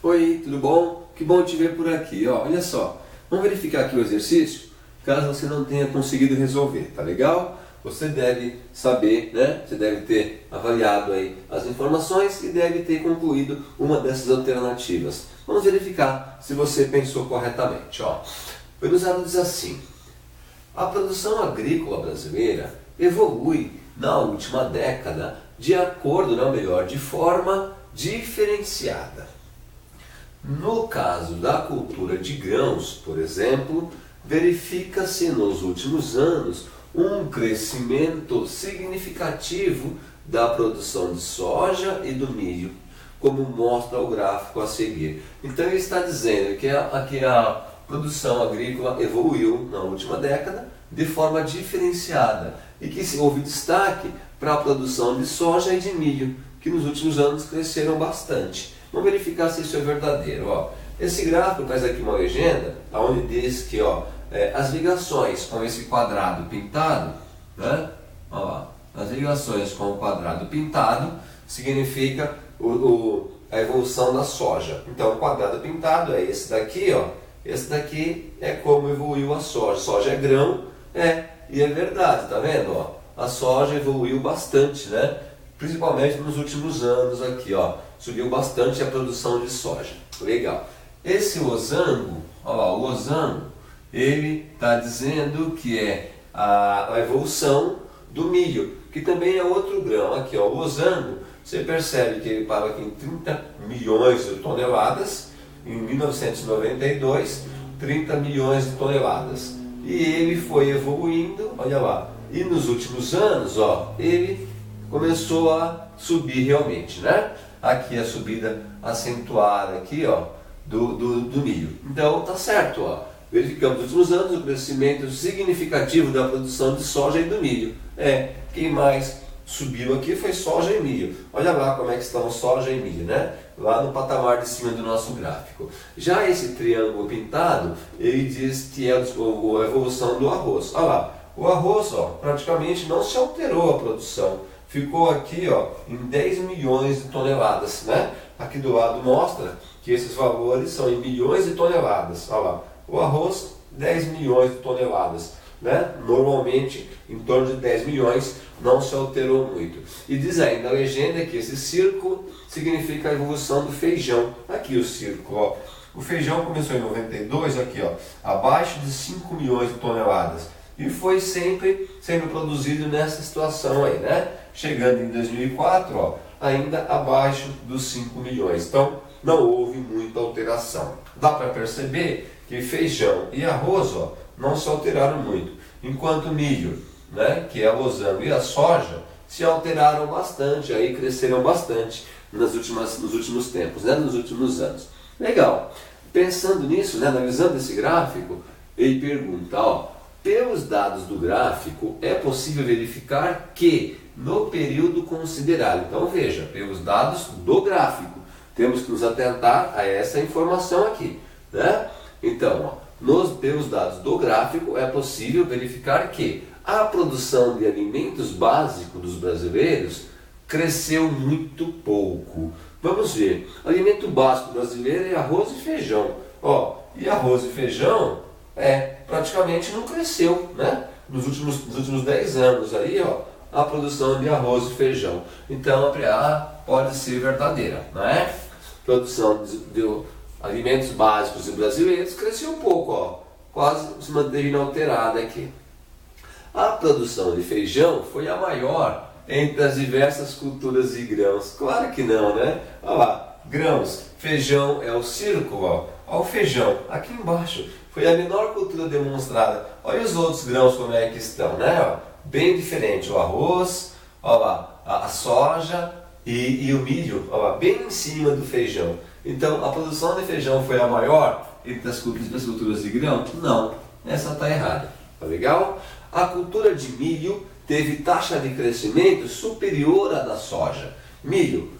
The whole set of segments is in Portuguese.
Oi, tudo bom? Que bom te ver por aqui. Olha só, vamos verificar aqui o exercício, caso você não tenha conseguido resolver, tá legal? Você deve saber, né? Você deve ter avaliado aí as informações e deve ter concluído uma dessas alternativas. Vamos verificar se você pensou corretamente. O enunciado diz assim: a produção agrícola brasileira evolui na última década de acordo, ou melhor, de forma diferenciada. No caso da cultura de grãos, por exemplo, verifica-se nos últimos anos um crescimento significativo da produção de soja e do milho, como mostra o gráfico a seguir. Então ele está dizendo que a produção agrícola evoluiu na última década de forma diferenciada e que houve destaque para a produção de soja e de milho, que nos últimos anos cresceram bastante. Vamos verificar se isso é verdadeiro. Esse gráfico traz aqui uma legenda onde diz que as ligações com esse quadrado pintado, né? As ligações com o quadrado pintado significa a evolução da soja. Então o quadrado pintado é esse daqui, esse daqui é como evoluiu a soja. Soja é grão, e é verdade, tá vendo? A soja evoluiu bastante, né? Principalmente nos últimos anos aqui, subiu bastante a produção de soja. Legal. Esse losango, o losango, ele está dizendo que é a evolução do milho, que também é outro grão. Aqui, o losango, você percebe que ele parou aqui em 30 milhões de toneladas, em 1992, 30 milhões de toneladas. E ele foi evoluindo, olha lá, e nos últimos anos, ele começou a subir realmente, né? Aqui a subida acentuada aqui, do milho. Então tá certo, verificamos nos últimos anos o crescimento significativo da produção de soja e do milho. Quem mais subiu aqui foi soja e milho. Olha lá como é que estão soja e milho, né? Lá no patamar de cima do nosso gráfico. Já esse triângulo pintado, ele diz que é a evolução do arroz. Olha lá, o arroz, praticamente não se alterou a produção. Ficou aqui, em 10 milhões de toneladas, né? Aqui do lado mostra que esses valores são em milhões de toneladas. Olha lá, o arroz, 10 milhões de toneladas, né? Normalmente, em torno de 10 milhões, não se alterou muito. E diz ainda a legenda que esse círculo significa a evolução do feijão. Aqui o círculo, o feijão começou em 92, aqui, abaixo de 5 milhões de toneladas. E foi sempre sendo produzido nessa situação aí, né? Chegando em 2004, ainda abaixo dos 5 milhões. Então, não houve muita alteração. Dá para perceber que feijão e arroz, não se alteraram muito. Enquanto milho, né, que é o losango, e a soja se alteraram bastante, aí cresceram bastante nos últimos tempos, né, nos últimos anos. Legal. Pensando nisso, né, analisando esse gráfico, ele pergunta, pelos dados do gráfico, é possível verificar que no período considerado, então veja, pelos dados do gráfico, temos que nos atentar a essa informação aqui, né? Então, pelos dados do gráfico, é possível verificar que a produção de alimentos básicos dos brasileiros cresceu muito pouco. Vamos ver, alimento básico brasileiro é arroz e feijão. E arroz e feijão praticamente não cresceu, né? Nos últimos 10 anos aí, a produção de arroz e feijão. Então a pode ser verdadeira, não é? Produção de alimentos básicos brasileiros cresceu um pouco, quase se manteve inalterada aqui. A produção de feijão foi a maior entre as diversas culturas de grãos. Claro que não, né? Olha lá, grãos, feijão é o círculo, olha o feijão aqui embaixo. Foi a menor cultura demonstrada. Olha os outros grãos como é que estão, né? Bem diferente, o arroz, olha lá, a soja e o milho, olha lá, bem em cima do feijão. Então, a produção de feijão foi a maior entre as culturas de grão? Não, essa está errada. Tá legal? A cultura de milho teve taxa de crescimento superior à da soja. Milho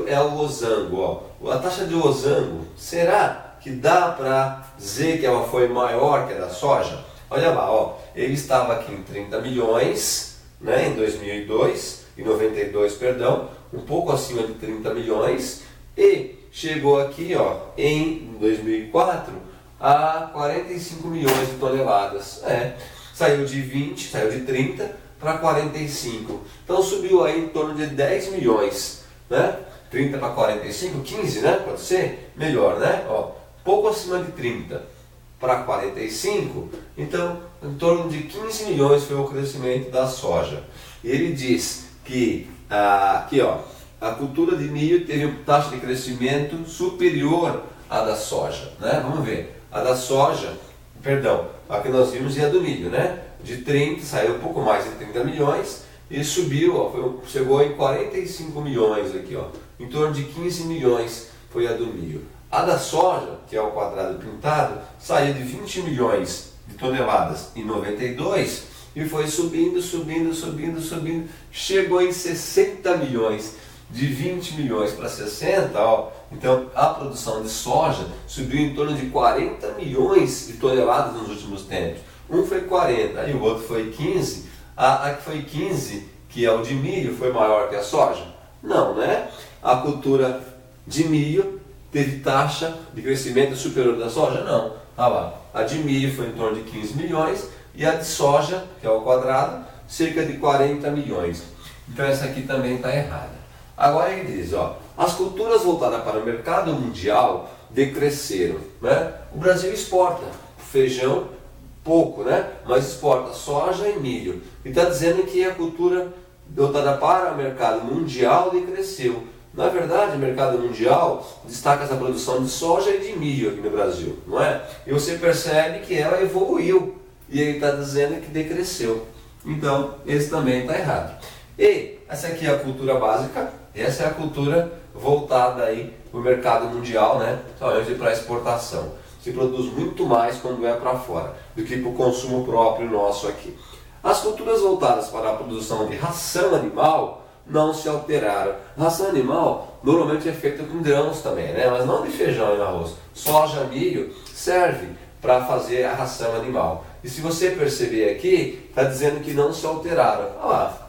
é o losango. A taxa de losango, será que dá para dizer que ela foi maior que a da soja? Olha lá, ele estava aqui em 30 milhões, né, em 2002, em 92, perdão, um pouco acima de 30 milhões, e chegou aqui, ó, em 2004 a 45 milhões de toneladas. Saiu de 30 para 45. Então subiu aí em torno de 10 milhões, né? 30 para 45, 15, né? Pode ser? Melhor, né? Ó, pouco acima de 30 para 45, então em torno de 15 milhões foi o crescimento da soja. E ele diz que aqui, ó, a cultura de milho teve uma taxa de crescimento superior à da soja, né? Vamos ver. A da soja, perdão, a que nós vimos é a do milho, né? De 30, saiu um pouco mais de 30 milhões e subiu, ó, chegou em 45 milhões aqui, ó. Em torno de 15 milhões foi a do milho. A da soja, que é o quadrado pintado, saiu de 20 milhões de toneladas em 92 e foi subindo, chegou em 60 milhões, de 20 milhões para 60, ó. Então a produção de soja subiu em torno de 40 milhões de toneladas nos últimos tempos. Um foi 40 e o outro foi 15. A que foi 15, que é o de milho, foi maior que a soja? Não, né? A cultura de milho teve taxa de crescimento superior da soja? Não. Lá. A de milho foi em torno de 15 milhões e a de soja, que é o quadrado, cerca de 40 milhões. Então essa aqui também está errada. Agora ele diz, ó, as culturas voltadas para o mercado mundial decresceram, né? O Brasil exporta feijão pouco, né? Mas exporta soja e milho. E está dizendo que a cultura voltada para o mercado mundial decresceu. Na verdade, o mercado mundial destaca essa produção de soja e de milho aqui no Brasil, não é? E você percebe que ela evoluiu e ele está dizendo que decresceu. Então, esse também está errado. E essa aqui é a cultura básica, essa é a cultura voltada aí para o mercado mundial, né? Somente para exportação. Se produz muito mais quando é para fora do que para o consumo próprio nosso aqui. As culturas voltadas para a produção de ração animal não se alteraram. Ração animal normalmente é feita com grãos também, né? Mas não de feijão e arroz. Soja, milho serve para fazer a ração animal. E se você perceber aqui, está dizendo que não se alteraram.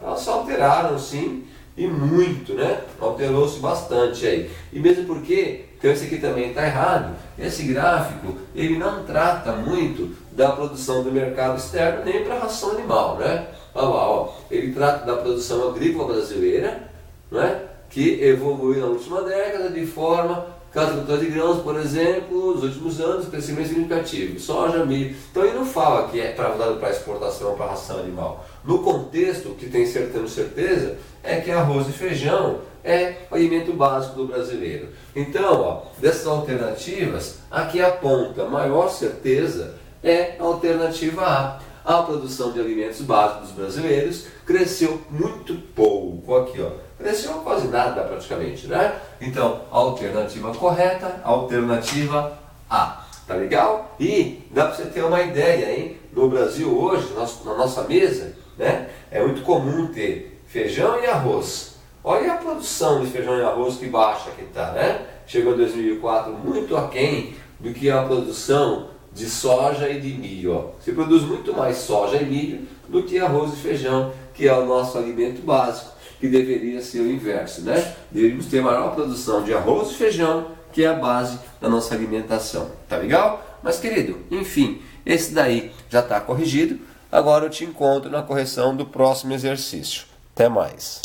Elas se alteraram sim, e muito, né? Alterou-se bastante aí. E mesmo porque, então esse aqui também está errado, esse gráfico, ele não trata muito da produção do mercado externo, nem para a ração animal, né? Olha lá, ó. Ele trata da produção agrícola brasileira, né? Que evoluiu na última década de forma, caso agricultura de grãos, por exemplo, nos últimos anos, crescimento significativo, soja, milho. Então ele não fala que é para exportação, para ração animal. No contexto, o que temos certeza, é que arroz e feijão é o alimento básico do brasileiro. Então, ó, dessas alternativas, aqui aponta maior certeza é a alternativa A. A produção de alimentos básicos dos brasileiros cresceu muito pouco aqui, ó. Cresceu quase nada praticamente, né? Então, a alternativa correta, a alternativa A. Tá legal? E dá para você ter uma ideia, hein? No Brasil hoje, na nossa mesa, né? É muito comum ter feijão e arroz. Olha a produção de feijão e arroz que baixa que está, né? Chegou em 2004 muito aquém do que a produção de soja e de milho. Ó. Se produz muito mais soja e milho do que arroz e feijão, que é o nosso alimento básico, que deveria ser o inverso, né? Deveríamos ter maior produção de arroz e feijão, que é a base da nossa alimentação. Tá legal? Mas querido, enfim, esse daí já está corrigido. Agora eu te encontro na correção do próximo exercício. Até mais.